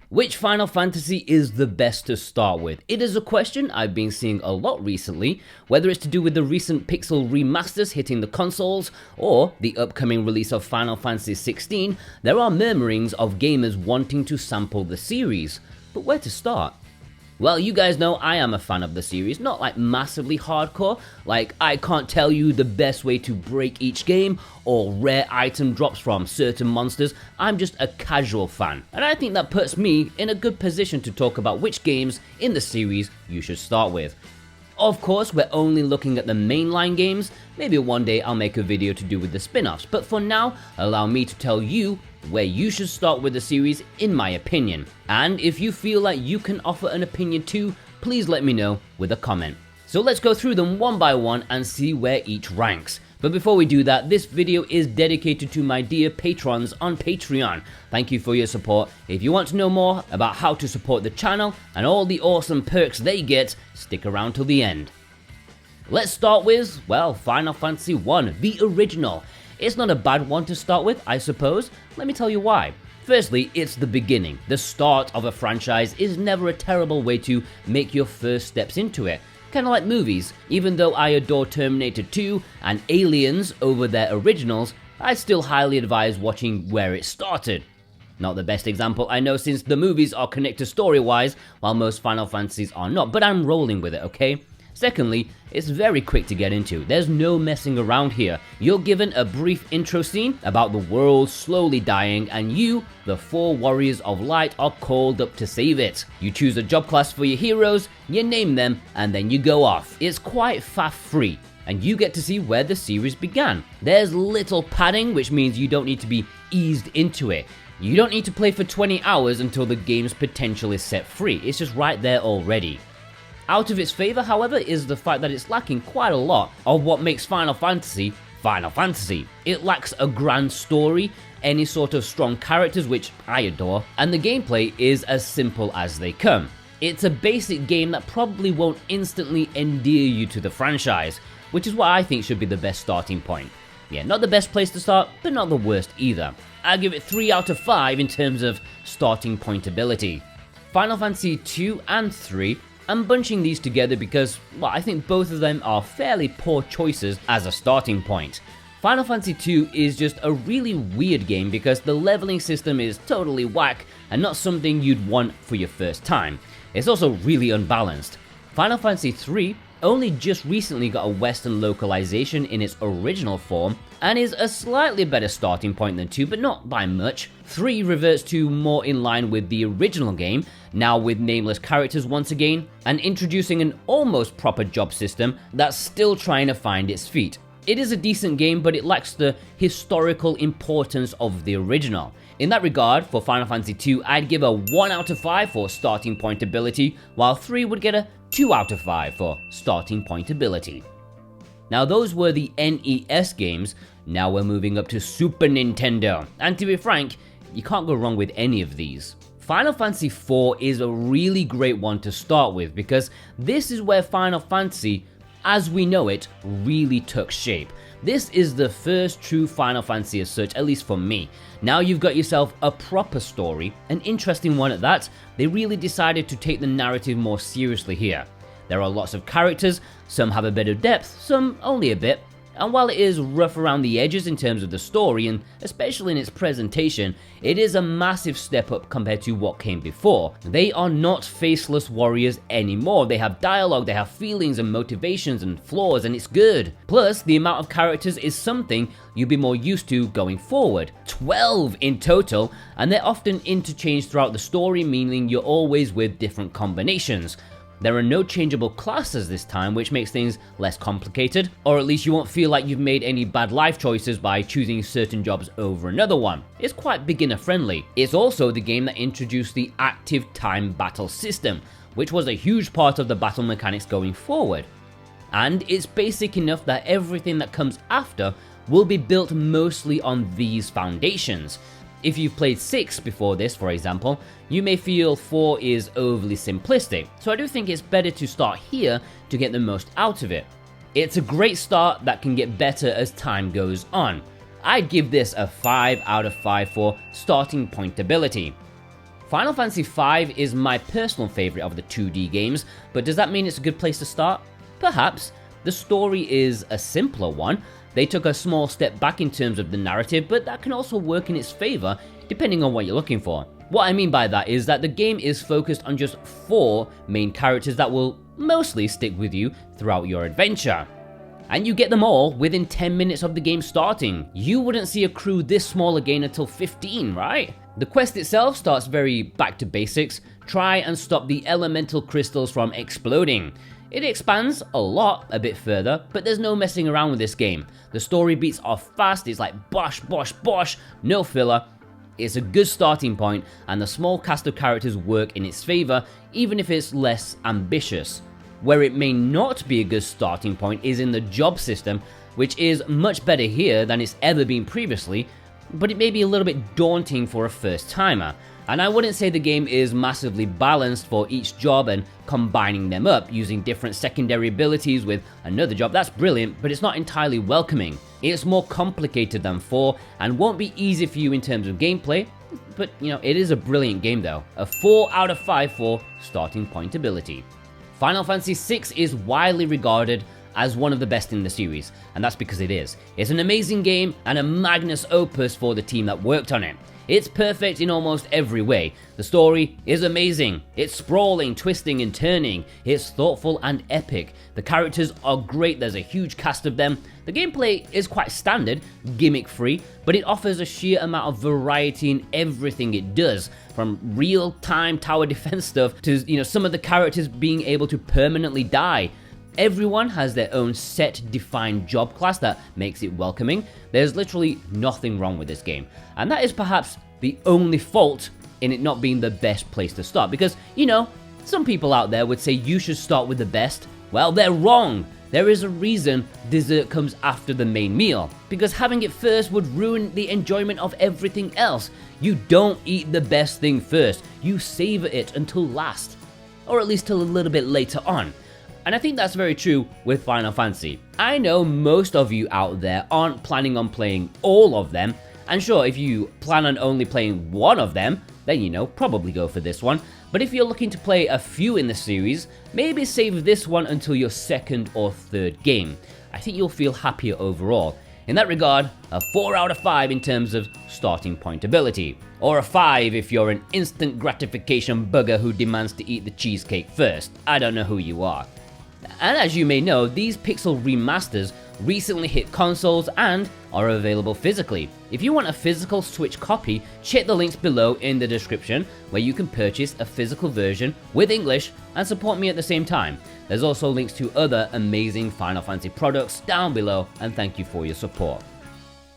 Which Final Fantasy is the best to start with? It is a question I've been seeing a lot recently, whether it's to do with the recent Pixel Remasters hitting the consoles, or the upcoming release of Final Fantasy XVI. There are murmurings of gamers wanting to sample the series, but where to start? Well, you guys know I am a fan of the series, not like massively hardcore, like I can't tell you the best way to break each game, or rare item drops from certain monsters. I'm just a casual fan, and I think that puts me in a good position to talk about which games in the series you should start with. Of course, we're only looking at the mainline games. Maybe one day I'll make a video to do with the spin-offs, but for now, allow me to tell you where you should start with the series in my opinion. And if you feel like you can offer an opinion too, please let me know with a comment. So let's go through them one by one and see where each ranks. But before we do that, this video is dedicated to my dear patrons on Patreon. Thank you for your support. If you want to know more about how to support the channel and all the awesome perks they get, stick around till the end. Let's start with, well, Final Fantasy I, the original. It's not a bad one to start with, I suppose. Let me tell you why. Firstly, it's the beginning. The start of a franchise is never a terrible way to make your first steps into it. Kinda like movies. Even though I adore Terminator 2 and Aliens over their originals, I still highly advise watching where it started. Not the best example, I know, since the movies are connected story-wise, while most Final Fantasies are not, but I'm rolling with it, okay? Secondly, it's very quick to get into. There's no messing around here. You're given a brief intro scene about the world slowly dying, and you, the 4 warriors of light, are called up to save it. You choose a job class for your heroes, you name them, and then you go off. It's quite faff-free, and you get to see where the series began. There's little padding, which means you don't need to be eased into it. You don't need to play for 20 hours until the game's potential is set free. It's just right there already. Out of its favour, however, is the fact that it's lacking quite a lot of what makes Final Fantasy Final Fantasy. It lacks a grand story, any sort of strong characters, which I adore, and the gameplay is as simple as they come. It's a basic game that probably won't instantly endear you to the franchise, which is what I think should be the best starting point. Yeah, not the best place to start, but not the worst either. I'll give it 3 out of 5 in terms of starting point ability. Final Fantasy II and III, I'm bunching these together because, well, I think both of them are fairly poor choices as a starting point. Final Fantasy II is just a really weird game because the leveling system is totally whack and not something you'd want for your first time. It's also really unbalanced. Final Fantasy III only just recently got a Western localization in its original form and is a slightly better starting point than 2, but not by much. 3 reverts to more in line with the original game, now with nameless characters once again, and introducing an almost proper job system that's still trying to find its feet. It is a decent game, but it lacks the historical importance of the original. In that regard, for Final Fantasy II, I'd give a 1 out of 5 for starting point ability, while 3 would get a 2 out of 5 for starting point ability. Now those were the NES games, now we're moving up to Super Nintendo, and to be frank, you can't go wrong with any of these. Final Fantasy IV is a really great one to start with because this is where Final Fantasy, as we know it, really took shape. This is the first true Final Fantasy as such, at least for me. Now you've got yourself a proper story, an interesting one at that. They really decided to take the narrative more seriously here. There are lots of characters, some have a bit of depth, some only a bit, and while it is rough around the edges in terms of the story, and especially in its presentation, it is a massive step up compared to what came before. They are not faceless warriors anymore. They have dialogue, they have feelings and motivations and flaws, and it's good. Plus, the amount of characters is something you'll be more used to going forward. 12 in total, and they're often interchanged throughout the story, meaning you're always with different combinations. There are no changeable classes this time, which makes things less complicated, or at least you won't feel like you've made any bad life choices by choosing certain jobs over another one. It's quite beginner friendly. It's also the game that introduced the active time battle system, which was a huge part of the battle mechanics going forward. And it's basic enough that everything that comes after will be built mostly on these foundations. If you've played 6 before this, for example, you may feel 4 is overly simplistic, so I do think it's better to start here to get the most out of it. It's a great start that can get better as time goes on. I'd give this a 5 out of 5 for starting point ability. Final Fantasy V is my personal favorite of the 2D games, but does that mean it's a good place to start? Perhaps. The story is a simpler one. They took a small step back in terms of the narrative, but that can also work in its favor, depending on what you're looking for. What I mean by that is that the game is focused on just 4 main characters that will mostly stick with you throughout your adventure. And you get them all within 10 minutes of the game starting. You wouldn't see a crew this small again until 15, right? The quest itself starts very back to basics. Try and stop the elemental crystals from exploding. It expands a bit further, but there's no messing around with this game. The story beats are fast, it's like bosh, bosh, bosh, no filler. It's a good starting point, and the small cast of characters work in its favor, even if it's less ambitious. Where it may not be a good starting point is in the job system, which is much better here than it's ever been previously, but it may be a little bit daunting for a first timer. And I wouldn't say the game is massively balanced for each job and combining them up using different secondary abilities with another job. That's brilliant, but it's not entirely welcoming. It's more complicated than 4 and won't be easy for you in terms of gameplay, but it is a brilliant game though. A 4 out of 5 for starting point ability. Final Fantasy VI is widely regarded as one of the best in the series, and that's because it is. It's an amazing game and a magnus opus for the team that worked on it. It's perfect in almost every way. The story is amazing. It's sprawling, twisting and turning. It's thoughtful and epic. The characters are great, there's a huge cast of them. The gameplay is quite standard, gimmick-free, but it offers a sheer amount of variety in everything it does, from real-time tower defense stuff to some of the characters being able to permanently die. Everyone has their own set defined job class that makes it welcoming. There's literally nothing wrong with this game, and that is perhaps the only fault in it not being the best place to start, because some people out there would say you should start with the best. Well, they're wrong. There is a reason dessert comes after the main meal, because having it first would ruin the enjoyment of everything else. You don't eat the best thing first, you savor it until last, or at least till a little bit later on. And I think that's very true with Final Fantasy. I know most of you out there aren't planning on playing all of them, and sure, if you plan on only playing one of them, then probably go for this one. But if you're looking to play a few in the series, maybe save this one until your second or third game. I think you'll feel happier overall. In that regard, a 4 out of 5 in terms of starting point ability. Or a 5 if you're an instant gratification bugger who demands to eat the cheesecake first. I don't know who you are. And as you may know, these Pixel Remasters recently hit consoles and are available physically. If you want a physical Switch copy, check the links below in the description where you can purchase a physical version with English and support me at the same time. There's also links to other amazing Final Fantasy products down below, and thank you for your support.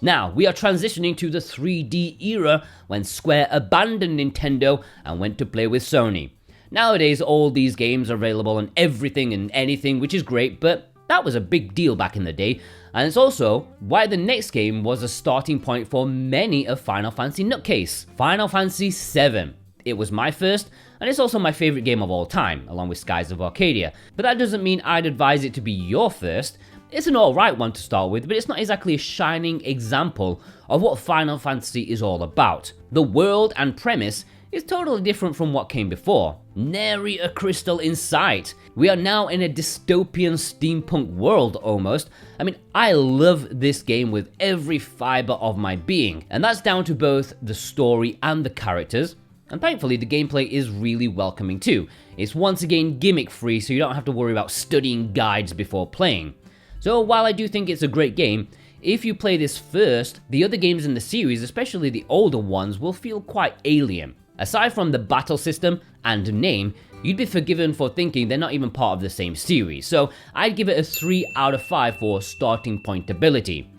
Now, we are transitioning to the 3D era when Square abandoned Nintendo and went to play with Sony. Nowadays, all these games are available on everything and anything, which is great, but that was a big deal back in the day, and it's also why the next game was a starting point for many a Final Fantasy nutcase. Final Fantasy VII. It was my first, and it's also my favorite game of all time, along with Skies of Arcadia, but that doesn't mean I'd advise it to be your first. It's an alright one to start with, but it's not exactly a shining example of what Final Fantasy is all about. The world and premise is totally different from what came before. Nary a crystal in sight. We are now in a dystopian steampunk world almost. I mean, I love this game with every fiber of my being, and that's down to both the story and the characters. And thankfully, the gameplay is really welcoming too. It's once again gimmick free, so you don't have to worry about studying guides before playing. So while I do think it's a great game, if you play this first, the other games in the series, especially the older ones, will feel quite alien. Aside from the battle system and name, you'd be forgiven for thinking they're not even part of the same series, so I'd give it a 3 out of 5 for starting point ability.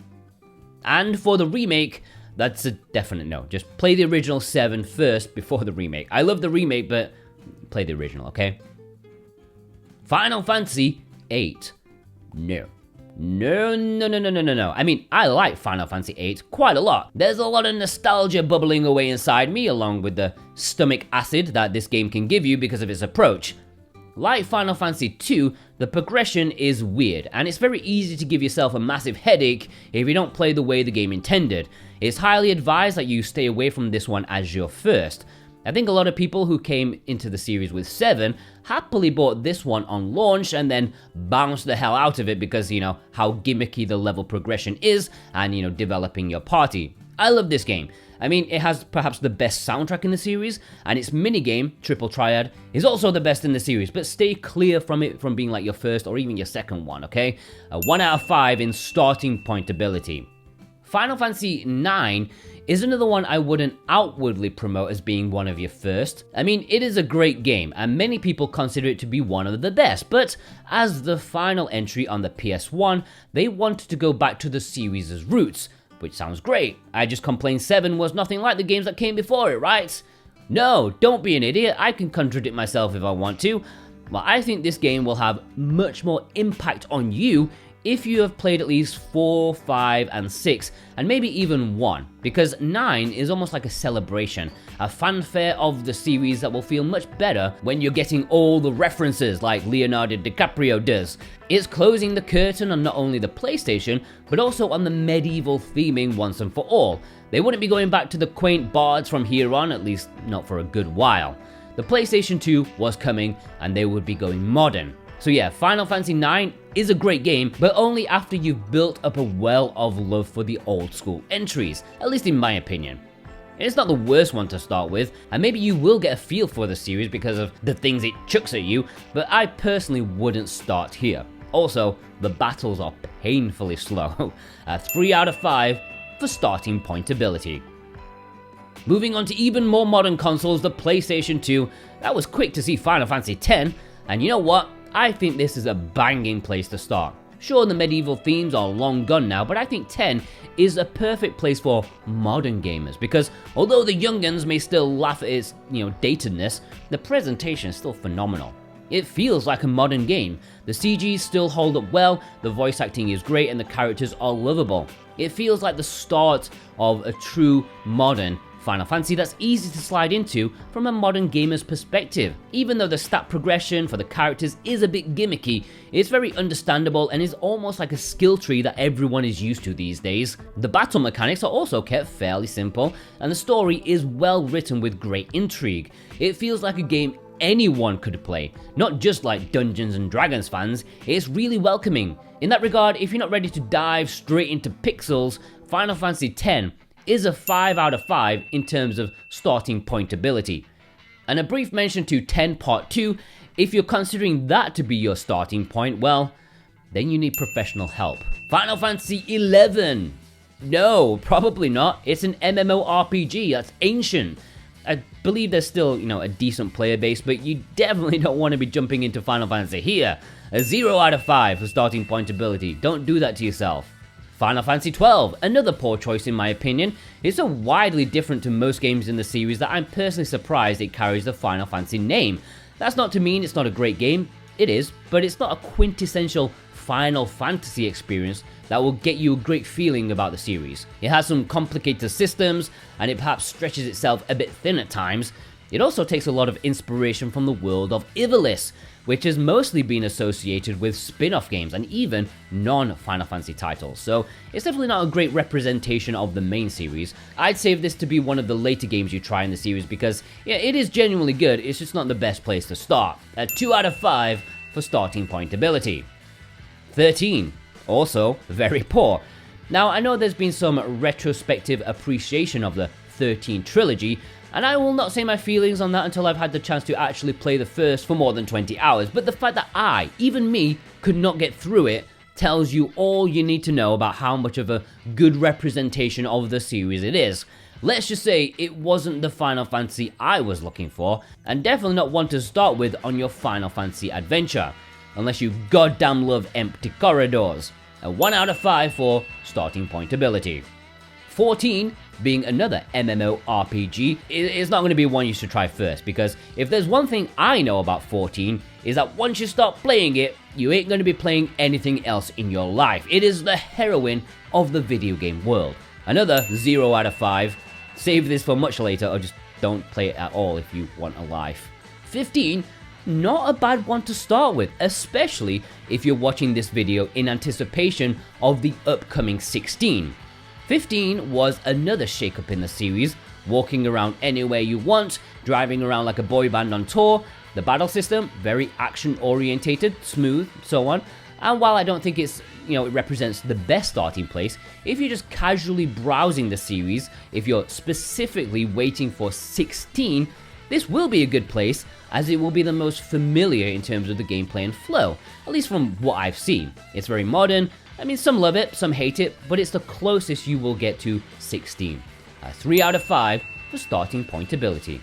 And for the remake, that's a definite no. Just play the original 7 first before the remake. I love the remake, but play the original, okay? Final Fantasy VIII. No. No. I mean, I like Final Fantasy VIII quite a lot. There's a lot of nostalgia bubbling away inside me, along with the stomach acid that this game can give you because of its approach. Like Final Fantasy II, the progression is weird, and it's very easy to give yourself a massive headache if you don't play the way the game intended. It's highly advised that you stay away from this one as your first. I think a lot of people who came into the series with 7 happily bought this one on launch and then bounced the hell out of it because, how gimmicky the level progression is and, developing your party. I love this game. I mean, it has perhaps the best soundtrack in the series, and its minigame, Triple Triad, is also the best in the series, but stay clear from it from being like your first or even your second one, okay? A 1 out of 5 in starting point ability. Final Fantasy IX is another one I wouldn't outwardly promote as being one of your first. I mean, it is a great game, and many people consider it to be one of the best, but as the final entry on the PS1, they wanted to go back to the series' roots, which sounds great. I just complained 7 was nothing like the games that came before it, right? No, don't be an idiot, I can contradict myself if I want to. Well, I think this game will have much more impact on you if you have played at least 4, 5, and 6, and maybe even 1, because 9 is almost like a celebration, a fanfare of the series that will feel much better when you're getting all the references like Leonardo DiCaprio does. It's closing the curtain on not only the PlayStation, but also on the medieval theming once and for all. They wouldn't be going back to the quaint bards from here on, at least not for a good while. The PlayStation 2 was coming, and they would be going modern. So yeah, Final Fantasy IX is a great game, but only after you've built up a well of love for the old school entries, at least in my opinion. It's not the worst one to start with, and maybe you will get a feel for the series because of the things it chucks at you, but I personally wouldn't start here. Also, the battles are painfully slow. A 3 out of 5 for starting point ability. Moving on to even more modern consoles, the PlayStation 2, that was quick to see Final Fantasy X, and you know what? I think this is a banging place to start. Sure, the medieval themes are long gone now, but I think 10 is a perfect place for modern gamers, because although the young'uns may still laugh at its, datedness, the presentation is still phenomenal. It feels like a modern game. The CGs still hold up well, the voice acting is great, and the characters are lovable. It feels like the start of a true modern Final Fantasy that's easy to slide into from a modern gamer's perspective. Even though the stat progression for the characters is a bit gimmicky, it's very understandable and is almost like a skill tree that everyone is used to these days. The battle mechanics are also kept fairly simple, and the story is well written with great intrigue. It feels like a game anyone could play, not just like Dungeons and Dragons fans. It's really welcoming. In that regard, if you're not ready to dive straight into pixels, Final Fantasy X is a 5 out of 5 in terms of starting point ability. And a brief mention to 10 Part 2, if you're considering that to be your starting point, well, then you need professional help. Final Fantasy XI! No, probably not. It's an MMORPG that's ancient. I believe there's still, a decent player base, but you definitely don't want to be jumping into Final Fantasy here. A 0 out of 5 for starting point ability. Don't do that to yourself. Final Fantasy XII, another poor choice in my opinion. It's so widely different to most games in the series that I'm personally surprised it carries the Final Fantasy name. That's not to mean it's not a great game, it is, but it's not a quintessential Final Fantasy experience that will get you a great feeling about the series. It has some complicated systems, and it perhaps stretches itself a bit thin at times. It also takes a lot of inspiration from the world of Ivalice, which has mostly been associated with spin-off games and even non-Final Fantasy titles, so it's definitely not a great representation of the main series. I'd save this to be one of the later games you try in the series because, yeah, it is genuinely good, it's just not the best place to start. A 2 out of 5 for starting point ability. 13, also very poor. Now, I know there's been some retrospective appreciation of the 13 trilogy, and I will not say my feelings on that until I've had the chance to actually play the first for more than 20 hours, but the fact that even me, could not get through it tells you all you need to know about how much of a good representation of the series it is. Let's just say it wasn't the Final Fantasy I was looking for, and definitely not one to start with on your Final Fantasy adventure, unless you goddamn love empty corridors. A 1 out of 5 for starting point ability. 14, being another MMORPG, is not going to be one you should try first, because if there's one thing I know about 14, is that once you start playing it, you ain't going to be playing anything else in your life. It is the heroine of the video game world. Another 0 out of 5. Save this for much later, or just don't play it at all if you want a life. 15, not a bad one to start with, especially if you're watching this video in anticipation of the upcoming 16. 15 was another shakeup in the series, walking around anywhere you want, driving around like a boy band on tour. The battle system, very action orientated, smooth, so on. And while I don't think it represents the best starting place, if you're just casually browsing the series, if you're specifically waiting for 16, this will be a good place, as it will be the most familiar in terms of the gameplay and flow, at least from what I've seen. It's very modern. I mean, some love it, some hate it, but it's the closest you will get to 16. A 3 out of 5 for starting point ability.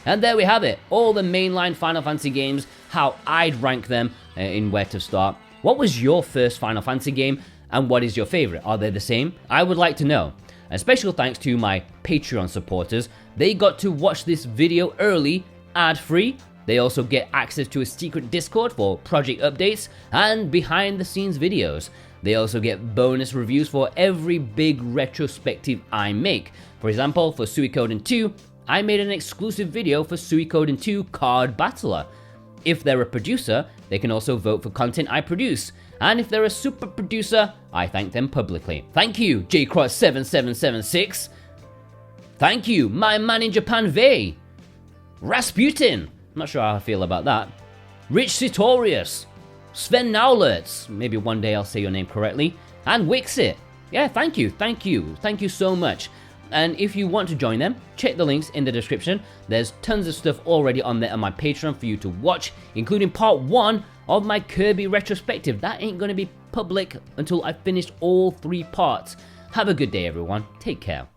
And there we have it, all the mainline Final Fantasy games, how I'd rank them in where to start. What was your first Final Fantasy game, and what is your favorite? Are they the same? I would like to know. A special thanks to my Patreon supporters. They got to watch this video early, ad-free. They also get access to a secret Discord for project updates and behind the scenes videos. They also get bonus reviews for every big retrospective I make. For example, for Suikoden 2, I made an exclusive video for Suikoden 2 Card Battler. If they're a producer, they can also vote for content I produce. And if they're a super producer, I thank them publicly. Thank you, JCross7776. Thank you, my man in Japan, Vei. Rasputin. I'm not sure how I feel about that. Rich Sitorius. Sven Nowlertz. Maybe one day I'll say your name correctly. And Wixit. Yeah, thank you. Thank you so much. And if you want to join them, check the links in the description. There's tons of stuff already on there on my Patreon for you to watch, including part 1 of my Kirby retrospective. That ain't going to be public until I've finished all 3 parts. Have a good day, everyone. Take care.